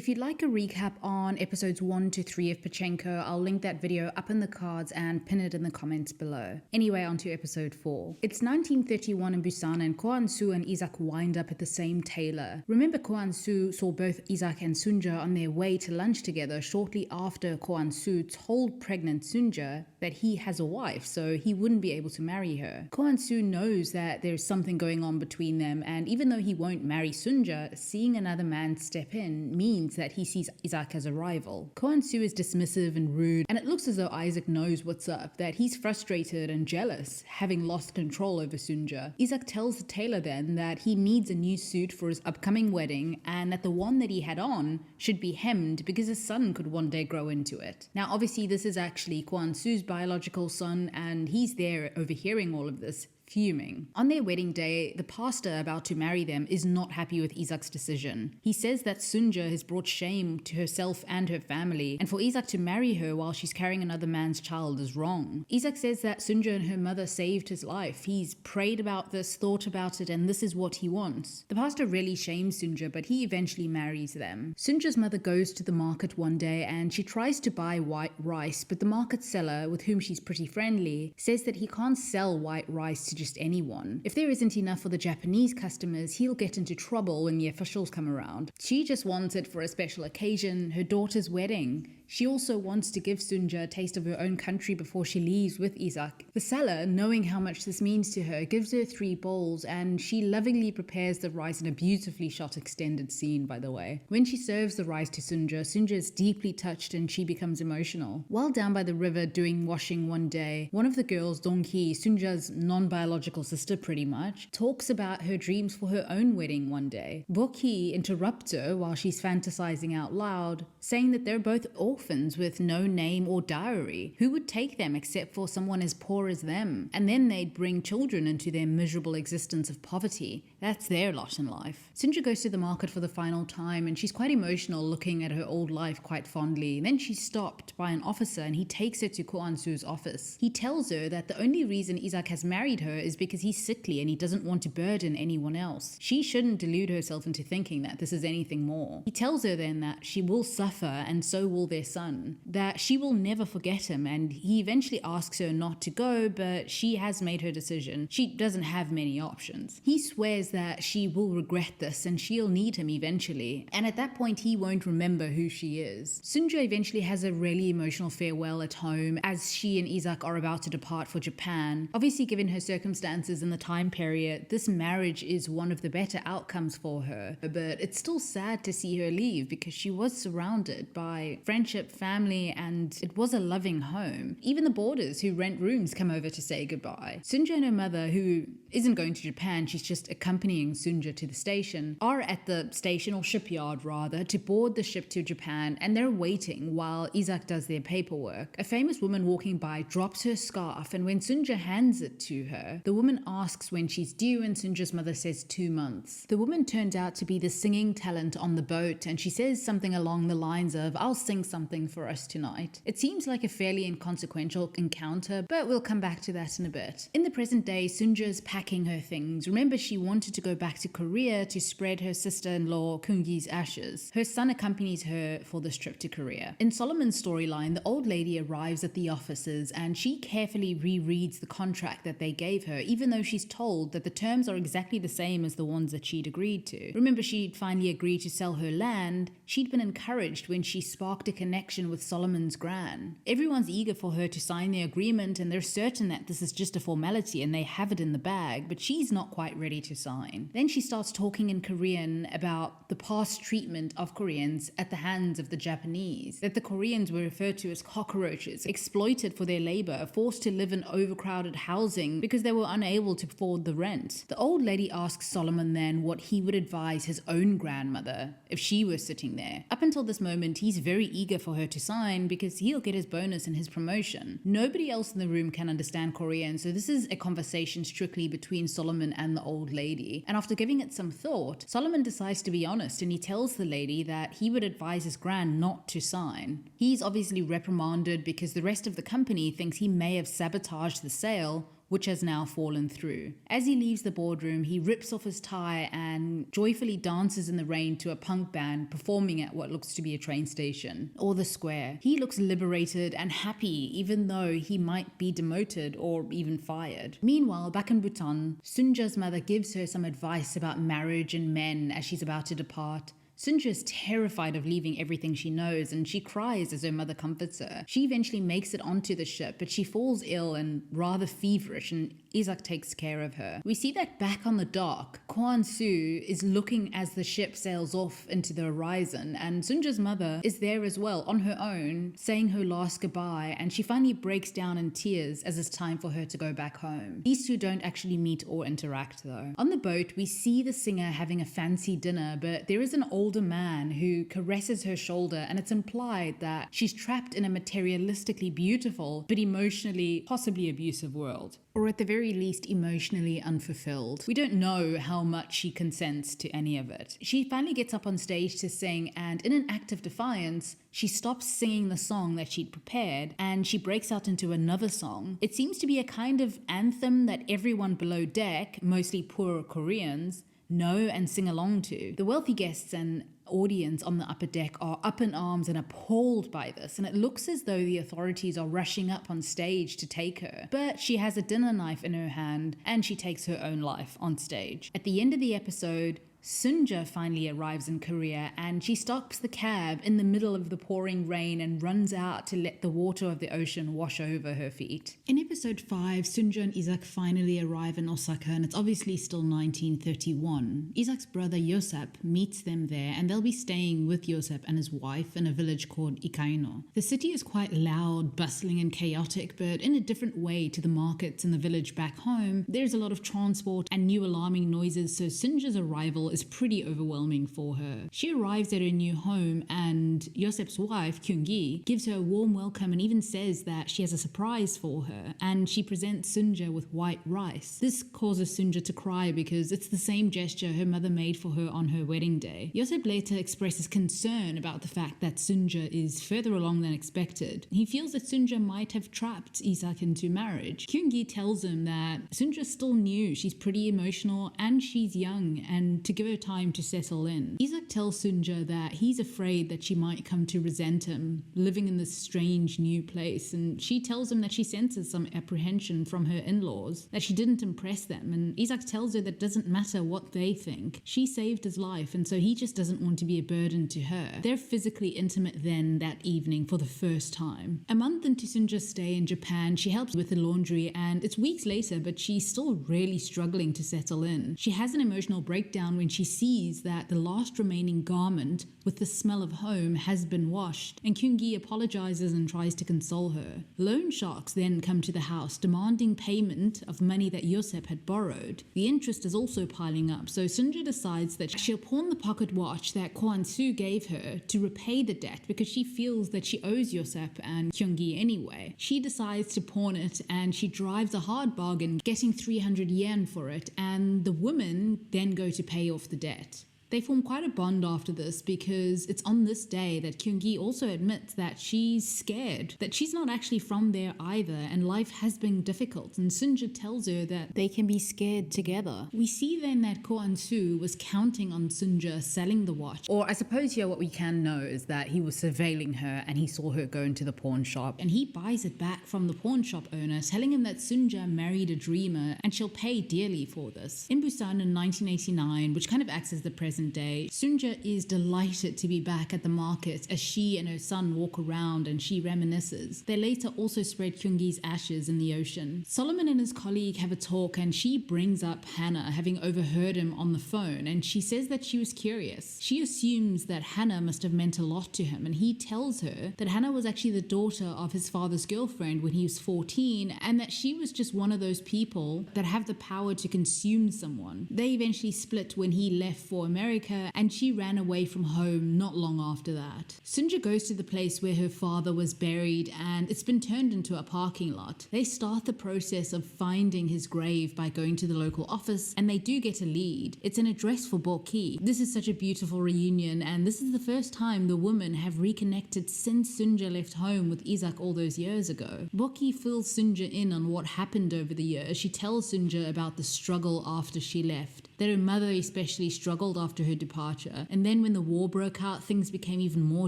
If you'd like a recap on episodes 1 to 3 of Pachinko, I'll link that video up in the cards and pin it in the comments below. Anyway, on to episode 4. It's 1931 in Busan and Hansu and Isaac wind up at the same tailor. Remember, Hansu saw both Isaac and Sunja on their way to lunch together shortly after Hansu told pregnant Sunja that he has a wife, so he wouldn't be able to marry her. Hansu knows that there's something going on between them, and even though he won't marry Sunja, seeing another man step in means that he sees Isaac as a rival. Hansu is dismissive and rude, and it looks as though Isaac knows what's up, that he's frustrated and jealous, having lost control over Sunja. Isaac tells the tailor then that he needs a new suit for his upcoming wedding, and that the one that he had on should be hemmed because his son could one day grow into it. Now obviously this is actually Hansu's biological son, and he's there overhearing all of this, fuming. On their wedding day, the pastor about to marry them is not happy with Isaac's decision. He says that Sunja has brought shame to herself and her family, and for Isaac to marry her while she's carrying another man's child is wrong. Isaac says that Sunja and her mother saved his life. He's prayed about this, thought about it, and this is what he wants. The pastor really shames Sunja, but he eventually marries them. Sunja's mother goes to the market one day and she tries to buy white rice, but the market seller, with whom she's pretty friendly, says that he can't sell white rice to just anyone. If there isn't enough for the Japanese customers, he'll get into trouble when the officials come around. She just wants it for a special occasion, her daughter's wedding. She also wants to give Sunja a taste of her own country before she leaves with Isaac. The seller, knowing how much this means to her, gives her 3 bowls, and she lovingly prepares the rice in a beautifully shot extended scene, by the way. When she serves the rice to Sunja, Sunja is deeply touched and she becomes emotional. While down by the river doing washing one day, one of the girls, Dong-hee, Sunja's non-biological sister pretty much, talks about her dreams for her own wedding one day. Bok-hee interrupts her while she's fantasizing out loud, saying that they're both orphans with no name or dowry. Who would take them except for someone as poor as them? And then they'd bring children into their miserable existence of poverty. That's their lot in life. Sunja goes to the market for the final time and she's quite emotional, looking at her old life quite fondly. Then she's stopped by an officer and he takes her to Hansu's office. He tells her that the only reason Isaac has married her is because he's sickly and he doesn't want to burden anyone else. She shouldn't delude herself into thinking that this is anything more. He tells her then that she will suffer and so will their son, that she will never forget him, and he eventually asks her not to go, but she has made her decision. She doesn't have many options. He swears that she will regret this and she'll need him eventually, and at that point he won't remember who she is. Sunja eventually has a really emotional farewell at home as she and Isaac are about to depart for Japan. Obviously, given her circumstances in the time period, this marriage is one of the better outcomes for her, but it's still sad to see her leave because she was surrounded by friendship, family, and it was a loving home. Even the boarders who rent rooms come over to say goodbye. Sunja and her mother, who isn't going to Japan, she's just accompanying Sunja to the station, are at the station, or shipyard rather, to board the ship to Japan, and they're waiting while Isaac does their paperwork. A famous woman walking by drops her scarf, and when Sunja hands it to her, the woman asks when she's due, and Sunja's mother says 2 months. The woman turns out to be the singing talent on the boat, and she says something along the lines of, "I'll sing something for us tonight." It seems like a fairly inconsequential encounter, but we'll come back to that in a bit. In the present day, Sunja's packing her things. Remember, she wanted to go back to Korea to spread her sister-in-law Kungi's ashes. Her son accompanies her for this trip to Korea. In Solomon's storyline, the old lady arrives at the offices and she carefully rereads the contract that they gave her, even though she's told that the terms are exactly the same as the ones that she'd agreed to. Remember, she'd finally agreed to sell her land. She'd been encouraged when she sparked a connection with Solomon's gran. Everyone's eager for her to sign the agreement and they're certain that this is just a formality and they have it in the bag, but she's not quite ready to sign. Then she starts talking in Korean about the past treatment of Koreans at the hands of the Japanese, that the Koreans were referred to as cockroaches, exploited for their labor, forced to live in overcrowded housing because they were unable to afford the rent. The old lady asks Solomon then what he would advise his own grandmother if she were sitting there. Up until this moment, he's very eager for her to sign because he'll get his bonus and his promotion. Nobody else in the room can understand Korean, so this is a conversation strictly between Solomon and the old lady. And after giving it some thought, Solomon decides to be honest and he tells the lady that he would advise his gran not to sign. He's obviously reprimanded because the rest of the company thinks he may have sabotaged the sale which has now fallen through. As he leaves the boardroom, he rips off his tie and joyfully dances in the rain to a punk band performing at what looks to be a train station or the square. He looks liberated and happy, even though he might be demoted or even fired. Meanwhile, back in Bhutan, Sunja's mother gives her some advice about marriage and men as she's about to depart. Sunja is terrified of leaving everything she knows, and she cries as her mother comforts her. She eventually makes it onto the ship, but she falls ill and rather feverish, and Isak takes care of her. We see that back on the dock, Hansu is looking as the ship sails off into the horizon, and Sunja's mother is there as well, on her own, saying her last goodbye, and she finally breaks down in tears as it's time for her to go back home. These two don't actually meet or interact though. On the boat, we see the singer having a fancy dinner, but there is an older man who caresses her shoulder, and it's implied that she's trapped in a materialistically beautiful but emotionally possibly abusive world, or at the very least emotionally unfulfilled. We don't know how much she consents to any of it. She finally gets up on stage to sing, and in an act of defiance, she stops singing the song that she'd prepared and she breaks out into another song. It seems to be a kind of anthem that everyone below deck, mostly poor Koreans, know and sing along to. The wealthy guests and audience on the upper deck are up in arms and appalled by this, and it looks as though the authorities are rushing up on stage to take her. But she has a dinner knife in her hand and she takes her own life on stage. At the end of the episode, Sunja finally arrives in Korea, and she stops the cab in the middle of the pouring rain and runs out to let the water of the ocean wash over her feet. In episode 5, Sunja and Isak finally arrive in Osaka, and it's obviously still 1931. Isak's brother Josep meets them there, and they'll be staying with Josep and his wife in a village called Ikaino. The city is quite loud, bustling and chaotic, but in a different way to the markets in the village back home. There's a lot of transport and new alarming noises, so Sunja's arrival is pretty overwhelming for her. She arrives at her new home, and Josep's wife, Kyungi, gives her a warm welcome and even says that she has a surprise for her, and she presents Sunja with white rice. This causes Sunja to cry because it's the same gesture her mother made for her on her wedding day. Josep later expresses concern about the fact that Sunja is further along than expected. He feels that Sunja might have trapped Isak into marriage. Kyungi tells him that Sunja's still new, she's pretty emotional, and she's young, and to give her time to settle in. Isak tells Sunja that he's afraid that she might come to resent him, living in this strange new place, and she tells him that she senses some apprehension from her in-laws, that she didn't impress them, and Isak tells her that it doesn't matter what they think. She saved his life, and so he just doesn't want to be a burden to her. They're physically intimate then that evening for the first time. A month into Sunja's stay in Japan, she helps with the laundry, and it's weeks later, but she's still really struggling to settle in. She has an emotional breakdown when she sees that the last remaining garment with the smell of home has been washed, and Kyungi apologizes and tries to console her. Loan sharks then come to the house demanding payment of money that Josep had borrowed. The interest is also piling up, so Sunja decides that she'll pawn the pocket watch that Hansu gave her to repay the debt because she feels that she owes Josep and Kyungi anyway. She decides to pawn it, and she drives a hard bargain, getting 300 yen for it, and the women then go to pay off the debt. They form quite a bond after this because it's on this day that Kyungi also admits that she's scared, that she's not actually from there either, and life has been difficult, and Sunja tells her that they can be scared together. We see then that Hansu was counting on Sunja selling the watch, or I suppose here what we can know is that he was surveilling her and he saw her go into the pawn shop, and he buys it back from the pawn shop owner, telling him that Sunja married a dreamer and she'll pay dearly for this. In Busan in 1989, which kind of acts as the present day, Sunja is delighted to be back at the market as she and her son walk around and she reminisces. They later also spread Kyungi's ashes in the ocean. Solomon and his colleague have a talk, and she brings up Hannah, having overheard him on the phone, and she says that she was curious. She assumes that Hannah must have meant a lot to him, and he tells her that Hannah was actually the daughter of his father's girlfriend when he was 14, and that she was just one of those people that have the power to consume someone. They eventually split when he left for America, America, and she ran away from home not long after that. Sunja goes to the place where her father was buried, and it's been turned into a parking lot. They start the process of finding his grave by going to the local office, and they do get a lead. It's an address for Boki. This is such a beautiful reunion, and this is the first time the women have reconnected since Sunja left home with Isak all those years ago. Boki fills Sunja in on what happened over the years. She tells Sunja about the struggle after she left, that her mother especially struggled after her departure, and then when the war broke out, things became even more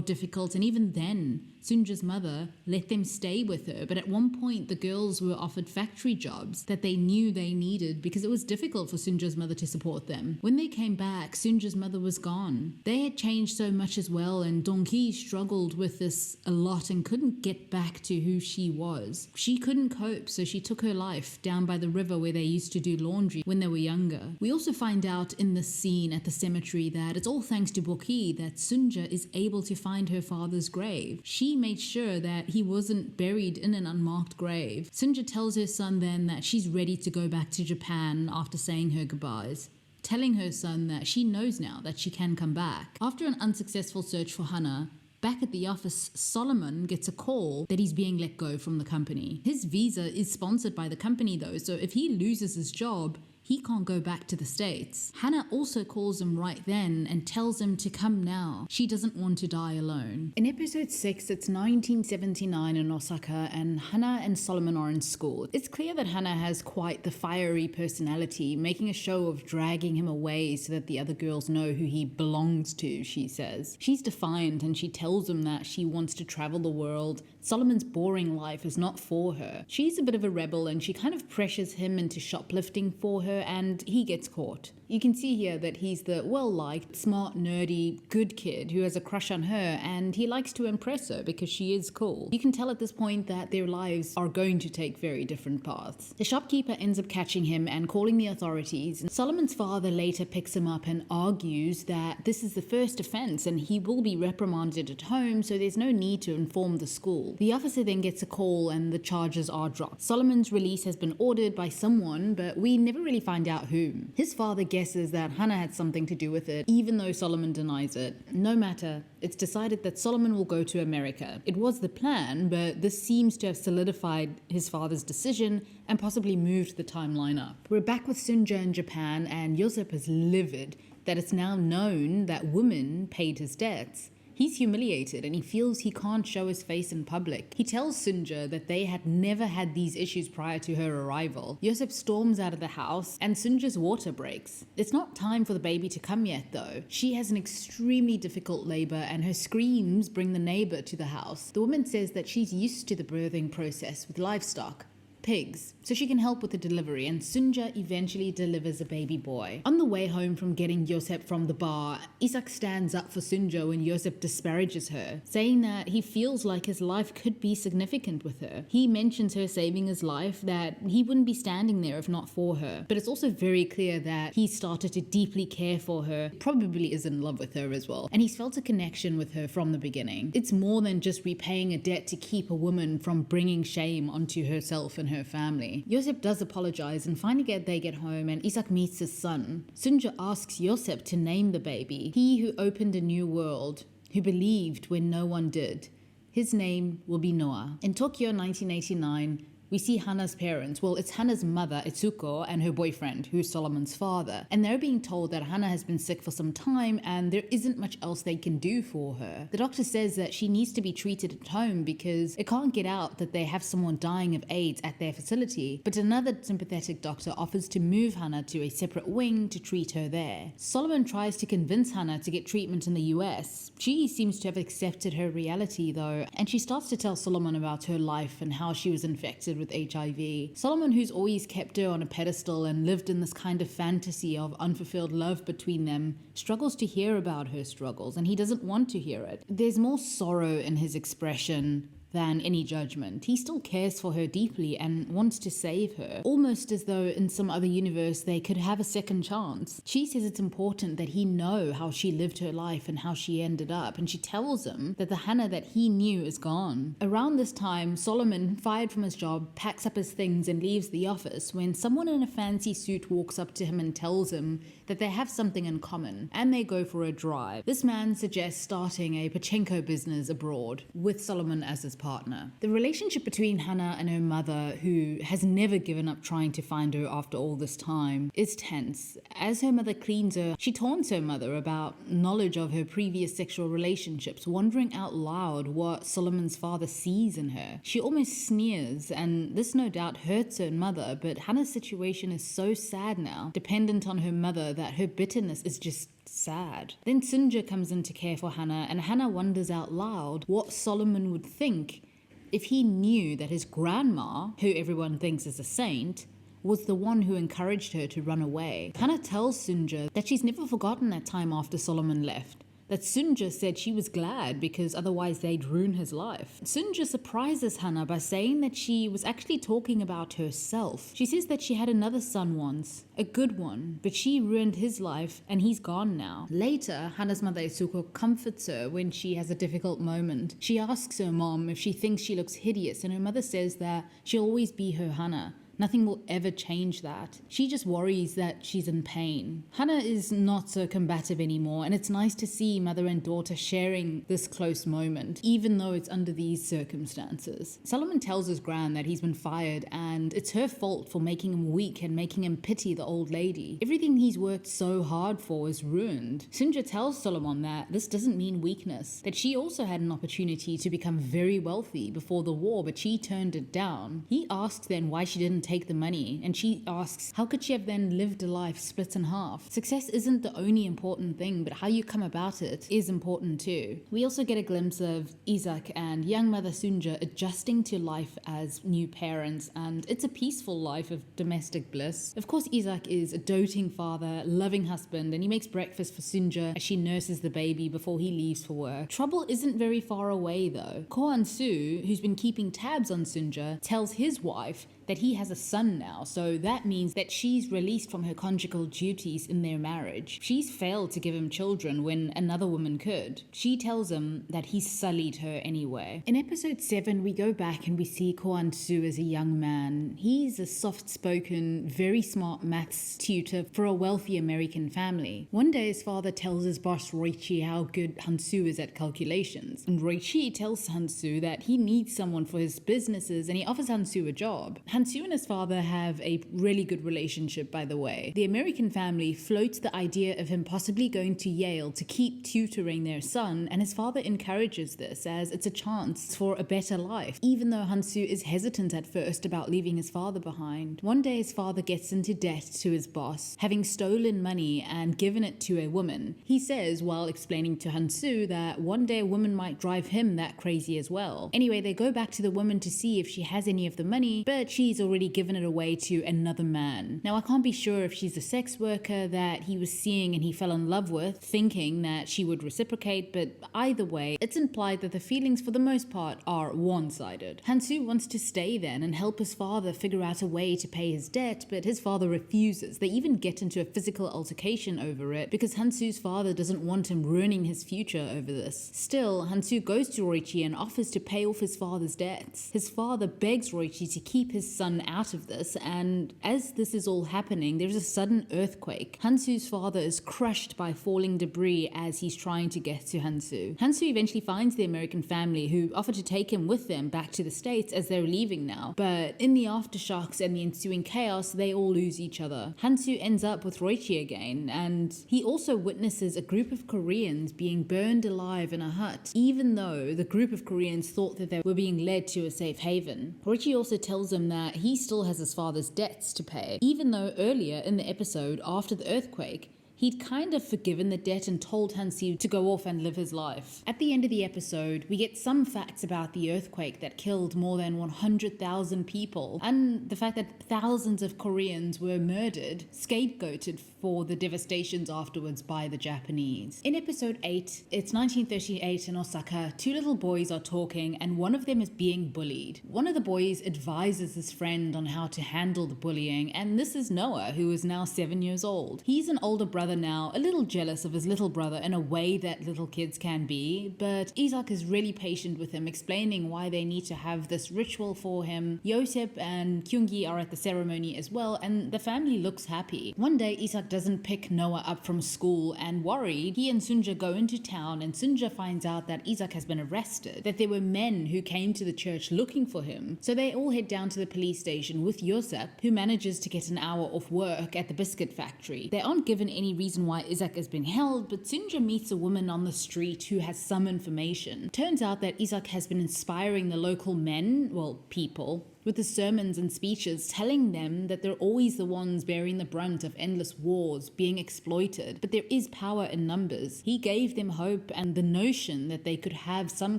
difficult, and even then, Sunja's mother let them stay with her, but at one point the girls were offered factory jobs that they knew they needed because it was difficult for Sunja's mother to support them. When they came back, Sunja's mother was gone. They had changed so much as well, and Dongki struggled with this a lot and couldn't get back to who she was. She couldn't cope, so she took her life down by the river where they used to do laundry when they were younger. We also find out in this scene at the cemetery that it's all thanks to Boki that Sunja is able to find her father's grave. She made sure that he wasn't buried in an unmarked grave. Sunja tells her son then that she's ready to go back to Japan after saying her goodbyes, telling her son that she knows now that she can come back. After an unsuccessful search for Hana, back at the office, Solomon gets a call that he's being let go from the company. His visa is sponsored by the company though, so if he loses his job, he can't go back to the States. Hana also calls him right then and tells him to come now. She doesn't want to die alone. In episode 6, it's 1979 in Osaka, and Hana and Solomon are in school. It's clear that Hana has quite the fiery personality, making a show of dragging him away so that the other girls know who he belongs to, she says. She's defiant and she tells him that she wants to travel the world. Solomon's boring life is not for her. She's a bit of a rebel and she kind of pressures him into shoplifting for her, and he gets caught. You can see here that he's the well-liked, smart, nerdy, good kid who has a crush on her, and he likes to impress her because she is cool. You can tell at this point that their lives are going to take very different paths. The shopkeeper ends up catching him and calling the authorities, and Solomon's father later picks him up and argues that this is the first offense and he will be reprimanded at home, so there's no need to inform the school. The officer then gets a call and the charges are dropped. Solomon's release has been ordered by someone, but we never really find out whom. His father guesses that Hana had something to do with it, even though Solomon denies it. No matter, it's decided that Solomon will go to America. It was the plan, but this seems to have solidified his father's decision and possibly moved the timeline up. We're back with Sunja in Japan, and Josep is livid that it's now known that women paid his debts. He's humiliated and he feels he can't show his face in public. He tells Sunja that they had never had these issues prior to her arrival. Josep storms out of the house and Sunja's water breaks. It's not time for the baby to come yet though. She has an extremely difficult labor and her screams bring the neighbor to the house. The woman says that she's used to the birthing process with livestock, pigs, so she can help with the delivery, and Sunja eventually delivers a baby boy. On the way home from getting Josep from the bar, Isak stands up for Sunja when Josep disparages her, saying that he feels like his life could be significant with her. He mentions her saving his life, that he wouldn't be standing there if not for her, but it's also very clear that he started to deeply care for her, probably is in love with her as well, and he's felt a connection with her from the beginning. It's more than just repaying a debt to keep a woman from bringing shame onto herself and her family. Josep does apologize, and finally they get home and Isak meets his son. Sunja asks Josep to name the baby. He who opened a new world, who believed when no one did. His name will be Noah. In Tokyo 1989, we see Hana's parents. Well, it's Hana's mother, Itsuko, and her boyfriend, who's Solomon's father. And they're being told that Hana has been sick for some time and there isn't much else they can do for her. The doctor says that she needs to be treated at home because it can't get out that they have someone dying of AIDS at their facility. But another sympathetic doctor offers to move Hana to a separate wing to treat her there. Solomon tries to convince Hana to get treatment in the US. She seems to have accepted her reality though, and she starts to tell Solomon about her life and how she was infected with HIV. Solomon, who's always kept her on a pedestal and lived in this kind of fantasy of unfulfilled love between them, struggles to hear about her struggles, and he doesn't want to hear it. There's more sorrow in his expression than any judgment. He still cares for her deeply and wants to save her, almost as though in some other universe they could have a second chance. She says it's important that he know how she lived her life and how she ended up, and she tells him that the Hannah that he knew is gone. Around this time, Solomon, fired from his job, packs up his things and leaves the office when someone in a fancy suit walks up to him and tells him that they have something in common, and they go for a drive. This man suggests starting a Pachinko business abroad with Solomon as his partner. The relationship between Hannah and her mother, who has never given up trying to find her after all this time, is tense. As her mother cleans her, she taunts her mother about knowledge of her previous sexual relationships, wondering out loud what Solomon's father sees in her. She almost sneers, and this no doubt hurts her mother, but Hannah's situation is so sad now, dependent on her mother, that her bitterness is just sad. Then Sunja comes in to care for Hannah, and Hannah wonders out loud what Solomon would think if he knew that his grandma, who everyone thinks is a saint, was the one who encouraged her to run away. Hannah tells Sunja that she's never forgotten that time after Solomon left, that Sunja said she was glad because otherwise they'd ruin his life. Sunja surprises Hannah by saying that she was actually talking about herself. She says that she had another son once, a good one, but she ruined his life and he's gone now. Later, Hannah's mother Isuko comforts her when she has a difficult moment. She asks her mom if she thinks she looks hideous, and her mother says that she'll always be her Hannah. Nothing will ever change that. She just worries that she's in pain. Hannah is not so combative anymore, and it's nice to see mother and daughter sharing this close moment, even though it's under these circumstances. Solomon tells his gran that he's been fired, and it's her fault for making him weak and making him pity the old lady. Everything he's worked so hard for is ruined. Sunja tells Solomon that this doesn't mean weakness, that she also had an opportunity to become very wealthy before the war, but she turned it down. He asks then why she didn't take the money, and she asks how could she have then lived a life split in half. Success isn't the only important thing, but how you come about it is important too. We also get a glimpse of Isaac and young mother Sunja adjusting to life as new parents, and it's a peaceful life of domestic bliss. Of course, Isaac is a doting father, loving husband, and he makes breakfast for Sunja as she nurses the baby before he leaves for work. Trouble isn't very far away though. Hansu, who's been keeping tabs on Sunja, tells his wife that he has a son now, so that means that she's released from her conjugal duties in their marriage. She's failed to give him children when another woman could. She tells him that he's sullied her anyway. In episode 7, we go back and we see Hansu as a young man. He's a soft-spoken, very smart maths tutor for a wealthy American family. One day his father tells his boss Roichi how good Hansu is at calculations, and Roichi tells Hansu that he needs someone for his businesses, and he offers Hansu a job. Hansu and his father have a really good relationship, by the way. The American family floats the idea of him possibly going to Yale to keep tutoring their son, and his father encourages this as it's a chance for a better life, even though Hansu is hesitant at first about leaving his father behind. One day his father gets into debt to his boss, having stolen money and given it to a woman. He says, while explaining to Hansu, that one day a woman might drive him that crazy as well. Anyway, they go back to the woman to see if she has any of the money, but she's already given it away to another man. Now, I can't be sure if she's a sex worker that he was seeing and he fell in love with, thinking that she would reciprocate, but either way, it's implied that the feelings for the most part are one-sided. Hansu wants to stay then and help his father figure out a way to pay his debt, but his father refuses. They even get into a physical altercation over it because Hansu's father doesn't want him ruining his future over this. Still, Hansu goes to Roichi and offers to pay off his father's debts. His father begs Roichi to keep his son out of this, and as this is all happening, there's a sudden earthquake. Hansu's father is crushed by falling debris as he's trying to get to Hansu. Hansu eventually finds the American family, who offer to take him with them back to the States as they're leaving now, but in the aftershocks and the ensuing chaos, they all lose each other. Hansu ends up with Roichi again, and he also witnesses a group of Koreans being burned alive in a hut, even though the group of Koreans thought that they were being led to a safe haven. Roichi also tells him that he still has his father's debts to pay, even though earlier in the episode after the earthquake, He'd kind of forgiven the debt and told Hansu to go off and live his life. At the end of the episode, we get some facts about the earthquake that killed more than 100,000 people, and the fact that thousands of Koreans were murdered, scapegoated for the devastations afterwards by the Japanese. In episode 8, it's 1938 in Osaka. Two little boys are talking and one of them is being bullied. One of the boys advises his friend on how to handle the bullying, and this is Noah, who is now 7 years old. He's an older brother now, a little jealous of his little brother in a way that little kids can be, but Isak is really patient with him, explaining why they need to have this ritual for him. Josep and Kyungi are at the ceremony as well, and the family looks happy. One day, Isak doesn't pick Noah up from school, and worried, he and Sunja go into town, and Sunja finds out that Isak has been arrested, that there were men who came to the church looking for him. So they all head down to the police station with Josep, who manages to get an hour off work at the biscuit factory. They aren't given any reason why Isak is being held, but Sunja meets a woman on the street who has some information. Turns out that Isak has been inspiring the local men, well, people, with his sermons and speeches, telling them that they're always the ones bearing the brunt of endless wars, being exploited, but there is power in numbers. He gave them hope and the notion that they could have some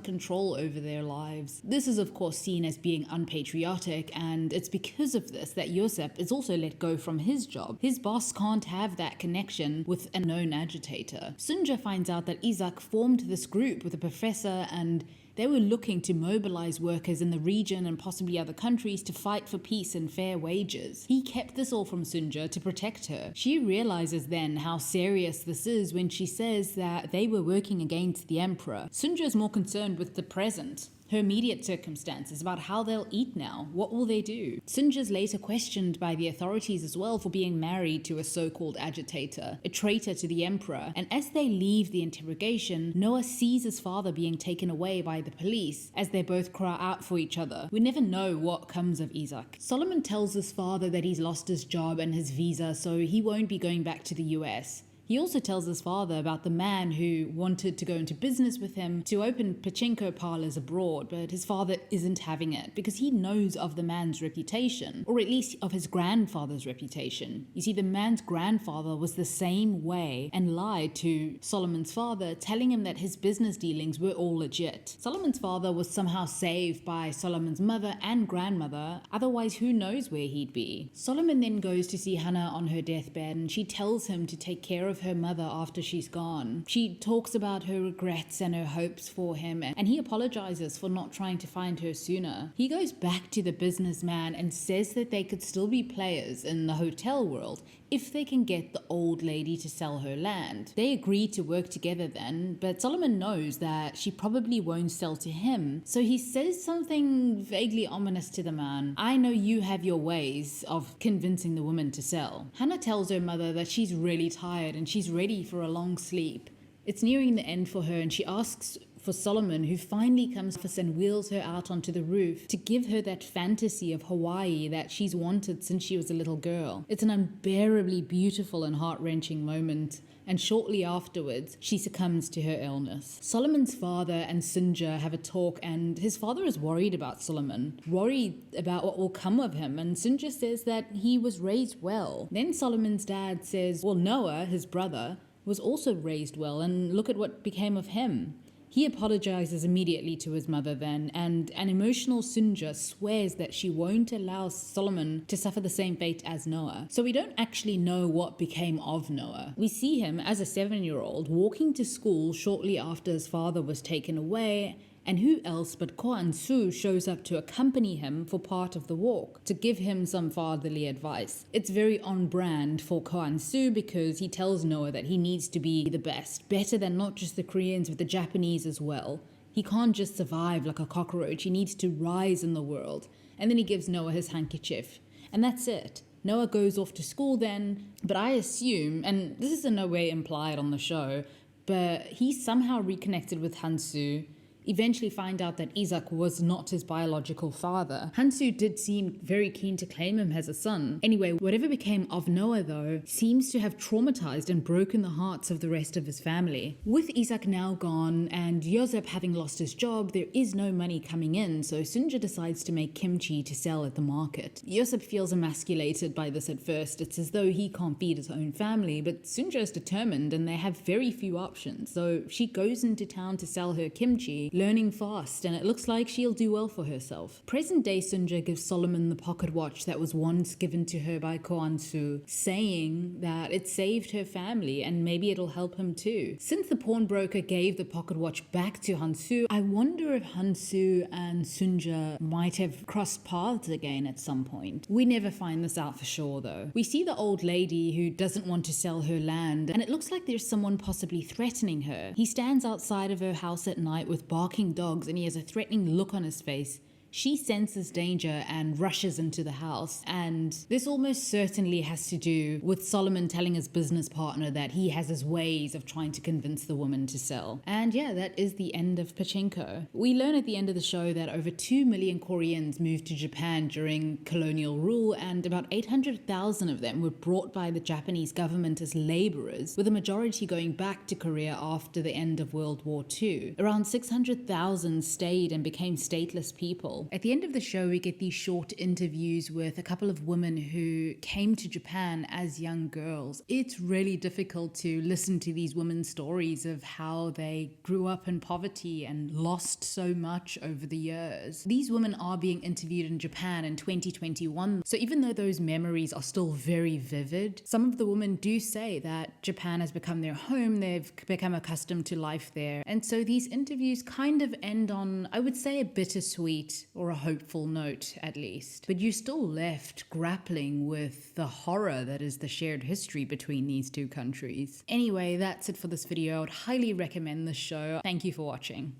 control over their lives. This is of course seen as being unpatriotic, and it's because of this that Josep is also let go from his job. His boss can't have that connection with a known agitator. Sunja finds out that Isak formed this group with a professor, and they were looking to mobilize workers in the region and possibly other countries to fight for peace and fair wages. He kept this all from Sunja to protect her. She realizes then how serious this is when she says that they were working against the emperor. Sunja is more concerned with the present, her immediate circumstances, about how they'll eat now. What will they do? Sunja's later questioned by the authorities as well for being married to a so-called agitator, a traitor to the emperor. And as they leave the interrogation, Noah sees his father being taken away by the police as they both cry out for each other. We never know what comes of Isak. Solomon tells his father that he's lost his job and his visa, so he won't be going back to the US. He also tells his father about the man who wanted to go into business with him to open Pachinko parlors abroad, but his father isn't having it because he knows of the man's reputation, or at least of his grandfather's reputation. You see, the man's grandfather was the same way and lied to Solomon's father, telling him that his business dealings were all legit. Solomon's father was somehow saved by Solomon's mother and grandmother, otherwise who knows where he'd be. Solomon then goes to see Hannah on her deathbed, and she tells him to take care of her mother after she's gone. She talks about her regrets and her hopes for him, and he apologizes for not trying to find her sooner. He goes back to the businessman and says that they could still be players in the hotel world if they can get the old lady to sell her land. They agree to work together then, but Solomon knows that she probably won't sell to him, so he says something vaguely ominous to the man. I know you have your ways of convincing the woman to sell. Hannah tells her mother that she's really tired and she's ready for a long sleep. It's nearing the end for her, and she asks for Solomon, who finally comes and wheels her out onto the roof to give her that fantasy of Hawaii that she's wanted since she was a little girl. It's an unbearably beautiful and heart-wrenching moment, and shortly afterwards, she succumbs to her illness. Solomon's father and Sunja have a talk, and his father is worried about Solomon, worried about what will come of him, and Sunja says that he was raised well. Then Solomon's dad says, well, Noah, his brother, was also raised well, and look at what became of him. He apologizes immediately to his mother then, and an emotional Sunja swears that she won't allow Solomon to suffer the same fate as Noah. So we don't actually know what became of Noah. We see him as a 7-year-old walking to school shortly after his father was taken away, and who else but Hansu shows up to accompany him for part of the walk, to give him some fatherly advice. It's very on brand for Hansu because he tells Noah that he needs to be the best, better than not just the Koreans but the Japanese as well. He can't just survive like a cockroach, he needs to rise in the world. And then he gives Noah his handkerchief, and that's it. Noah goes off to school then, but I assume, and this is in no way implied on the show, but he somehow reconnected with Hansu. eventually find out that Isak was not his biological father. Hansu did seem very keen to claim him as a son. Anyway, whatever became of Noah though seems to have traumatized and broken the hearts of the rest of his family. With Isak now gone and Josep having lost his job, there is no money coming in, so Sunja decides to make kimchi to sell at the market. Josep feels emasculated by this at first. It's as though he can't feed his own family, but Sunja is determined and they have very few options. So she goes into town to sell her kimchi, learning fast, and it looks like she'll do well for herself. Present day Sunja gives Solomon the pocket watch that was once given to her by Hansu, saying that it saved her family and maybe it'll help him too. Since the pawnbroker gave the pocket watch back to Hansu, I wonder if Hansu and Sunja might have crossed paths again at some point. We never find this out for sure though. We see the old lady who doesn't want to sell her land, and it looks like there's someone possibly threatening her. He stands outside of her house at night with barking dogs and he has a threatening look on his face. She senses danger and rushes into the house, and this almost certainly has to do with Solomon telling his business partner that he has his ways of trying to convince the woman to sell. And yeah, that is the end of Pachinko. We learn at the end of the show that over 2 million Koreans moved to Japan during colonial rule, and about 800,000 of them were brought by the Japanese government as laborers, with a majority going back to Korea after the end of World War II. Around 600,000 stayed and became stateless people. At the end of the show, we get these short interviews with a couple of women who came to Japan as young girls. It's really difficult to listen to these women's stories of how they grew up in poverty and lost so much over the years. These women are being interviewed in Japan in 2021, so even though those memories are still very vivid, some of the women do say that Japan has become their home, they've become accustomed to life there. And so these interviews kind of end on, I would say, a bittersweet or a hopeful note at least. But you're still left grappling with the horror that is the shared history between these two countries. Anyway, that's it for this video. I would highly recommend this show. Thank you for watching.